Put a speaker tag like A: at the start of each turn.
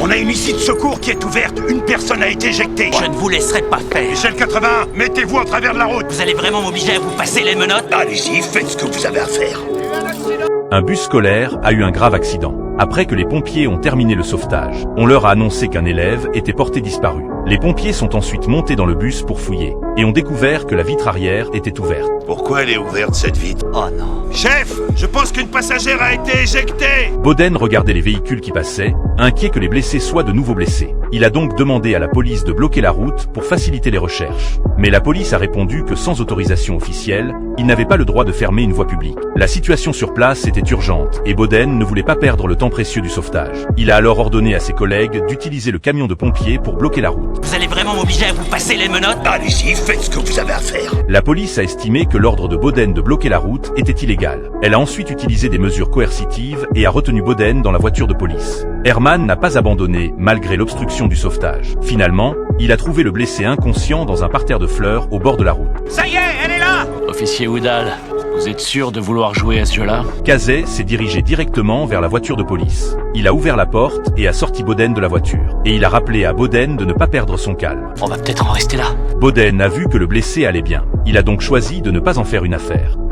A: On a une issue de secours qui est ouverte. Une personne a été éjectée.
B: Je ne vous laisserai pas faire.
A: Michel 81, mettez-vous en travers de la route.
B: Vous allez vraiment m'obliger à vous passer les menottes?
A: Allez-y, faites ce que vous avez à faire.
C: Un bus scolaire a eu un grave accident. Après que les pompiers ont terminé le sauvetage, on leur a annoncé qu'un élève était porté disparu. Les pompiers sont ensuite montés dans le bus pour fouiller et ont découvert que la vitre arrière était ouverte.
A: Pourquoi elle est ouverte, cette vitre?
B: Oh non.
A: Chef, je pense qu'une passagère a été éjectée.
C: Boden regardait les véhicules qui passaient, inquiet que les blessés soient de nouveau blessés. Il a donc demandé à la police de bloquer la route pour faciliter les recherches. Mais la police a répondu que sans autorisation officielle, il n'avait pas le droit de fermer une voie publique. La situation sur place était urgente et Boden ne voulait pas perdre le temps précieux du sauvetage. Il a alors ordonné à ses collègues d'utiliser le camion de pompiers pour bloquer la route.
B: Vous allez vraiment m'obliger à vous passer les menottes?
A: Allez-y, faites ce que vous avez à faire.
C: La police a estimé que l'ordre de Boden de bloquer la route était illégal. Elle a ensuite utilisé des mesures coercitives et a retenu Boden dans la voiture de police. Herman n'a pas abandonné malgré l'obstruction du sauvetage. Finalement, il a trouvé le blessé inconscient dans un parterre de fleurs au bord de la route.
A: Ça y est, elle est là.
D: Officier Woodall, vous êtes sûr de vouloir jouer à ce jeu-là?
C: Kazay s'est dirigé directement vers la voiture de police. Il a ouvert la porte et a sorti Boden de la voiture. Et il a rappelé à Boden de ne pas perdre son calme.
D: On va peut-être en rester là.
C: Boden a vu que le blessé allait bien. Il a donc choisi de ne pas en faire une affaire.